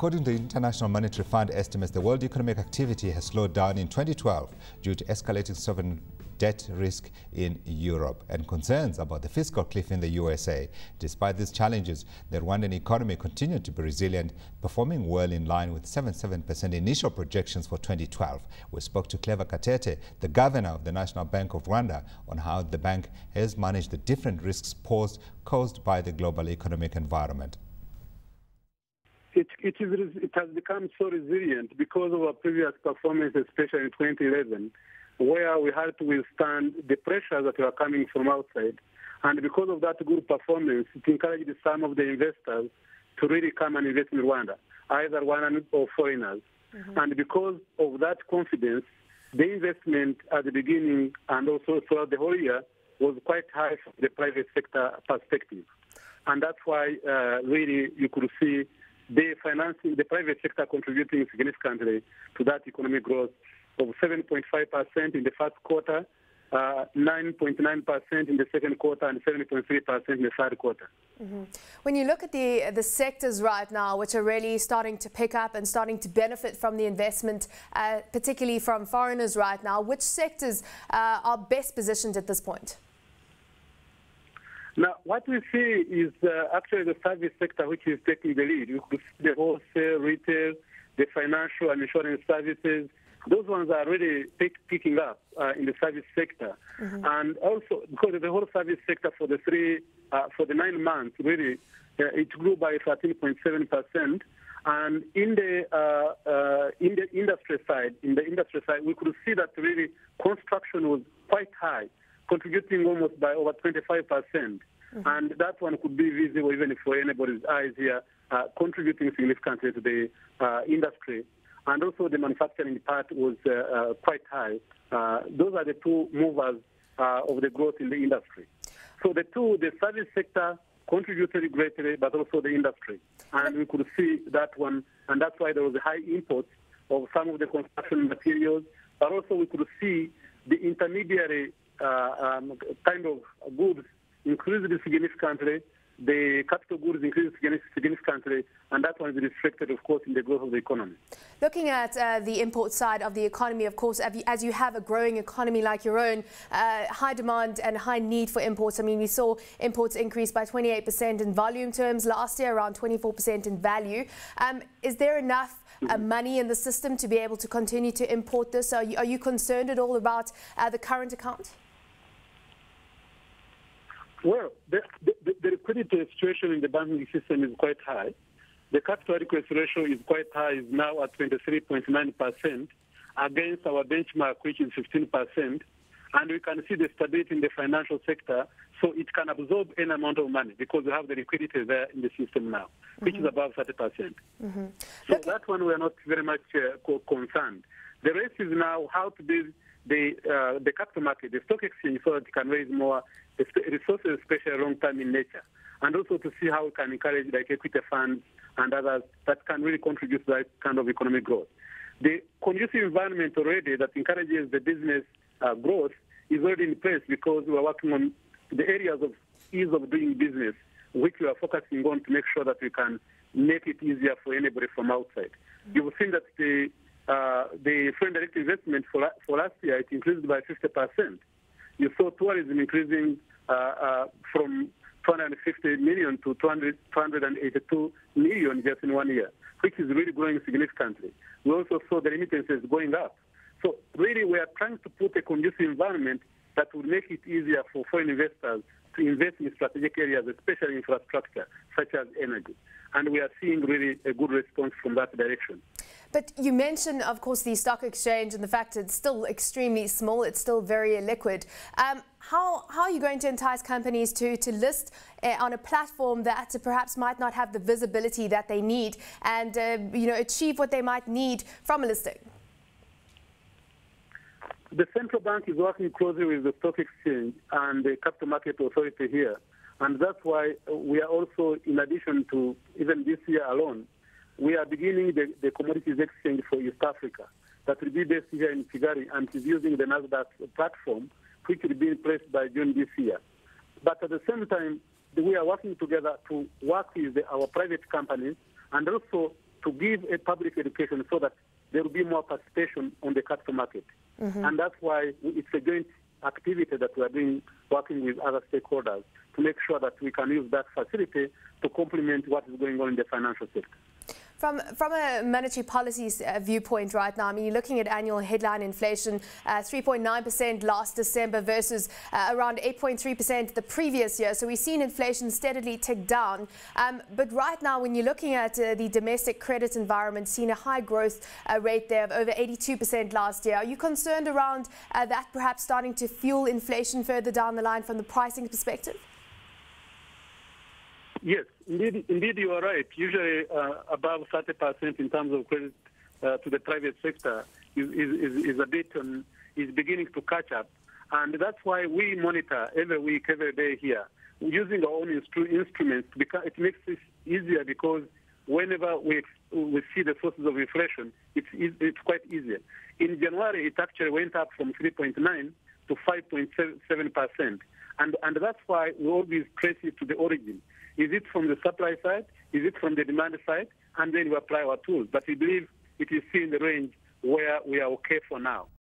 According to the International Monetary Fund estimates, the world economic activity has slowed down in 2012 due to escalating sovereign debt risk in Europe and concerns about the fiscal cliff in the USA. Despite these challenges, the Rwandan economy continued to be resilient, performing well in line with 77% initial projections for 2012. We spoke to Claver Gatete, the governor of the National Bank of Rwanda, on how the bank has managed the different risks caused by the global economic environment. It has become so resilient because of our previous performance, especially in 2011, where we had to withstand the pressures that were coming from outside. And because of that good performance, it encouraged some of the investors to really come and invest in Rwanda, either Rwandan or foreigners. And because of that confidence, the investment at the beginning and also throughout the whole year was quite high from the private sector perspective. And that's why really you could see the private sector contributing significantly to that economic growth of 7.5% in the first quarter, 9.9% in the second quarter, and 7.3% in the third quarter. When you look at the sectors right now, which are really starting to pick up and starting to benefit from the investment, particularly from foreigners right now, which sectors are best positioned at this point? Now, what we see is actually the service sector which is taking the lead. You could see the wholesale, retail, the financial and insurance services. Those ones are really picking up in the service sector. And also, because the whole service sector for the 9 months, really, it grew by 13.7%. And in the industry side, we could see that really construction was quite high, contributing almost by over 25%. And that one could be visible even for anybody's eyes here, contributing significantly to the industry. And also the manufacturing part was quite high. Those are the two movers of the growth in the industry. So the service sector contributed greatly, but also the industry. And we could see that one, and that's why there was a high import of some of the construction materials. But also we could see the intermediary kind of goods increased significantly. The capital goods increased significantly, and that one is reflected, of course, in the growth of the economy. Looking at the import side of the economy, of course, as you have a growing economy like your own, high demand and high need for imports. I mean, we saw imports increase by 28% in volume terms last year, around 24% in value. Is there enough money in the system to be able to continue to import this? Are you concerned at all about the current account? Well, the liquidity situation in the banking system is quite high. The capital adequacy ratio is quite high, is now at 23.9% against our benchmark, which is 15%. And we can see the stability in the financial sector, so it can absorb any amount of money because we have the liquidity there in the system now, which is above 30%. So that one we are not very much concerned. The rest is now how to build the capital market, the stock exchange, so that it can raise more resources, especially long-term in nature, and also to see how we can encourage like equity funds and others that can really contribute to that kind of economic growth. The conducive environment already that encourages the business growth is already in place because we are working on the areas of ease of doing business, which we are focusing on to make sure that we can make it easier for anybody from outside. You've seen that the foreign direct investment for last year, it increased by 50%. You saw tourism increasing from 250 million to 282 million just in 1 year, which is really growing significantly. We also saw the remittances going up. So really we are trying to put a conducive environment that will make it easier for foreign investors to invest in strategic areas, especially infrastructure, such as energy. And we are seeing really a good response from that direction. But you mentioned, of course, the stock exchange and the fact it's still extremely small, it's still very illiquid. How are you going to entice companies to list on a platform that perhaps might not have the visibility that they need and achieve what they might need from a listing? The central bank is working closely with the stock exchange and the capital market authority here. And that's why we are also, in addition to even this year alone, we are beginning the commodities exchange for East Africa that will be based here in Kigali and is using the NASDAQ platform, which will be in place by June this year. But at the same time, we are working together to work with our private companies and also to give a public education so that there will be more participation on the capital market. And that's why it's a joint activity that we are doing, working with other stakeholders to make sure that we can use that facility to complement what is going on in the financial sector. From a monetary policy viewpoint right now, I mean, you're looking at annual headline inflation, 3.9% last December versus around 8.3% the previous year. So we've seen inflation steadily tick down. But right now, when you're looking at the domestic credit environment, seeing a high growth rate there of over 82% last year, are you concerned around that perhaps starting to fuel inflation further down the line from the pricing perspective? Yes, indeed you are right. Usually above 30% in terms of credit to the private sector is a bit is beginning to catch up. And that's why we monitor every week, every day here, using our own instruments. Because it makes it easier because whenever we see the sources of inflation, it's quite easier. In January, it actually went up from 3.9 to 5.7%. And that's why we always trace it to the origin. Is it from the supply side? Is it from the demand side? And then we apply our tools. But we believe it is still in the range where we are okay for now.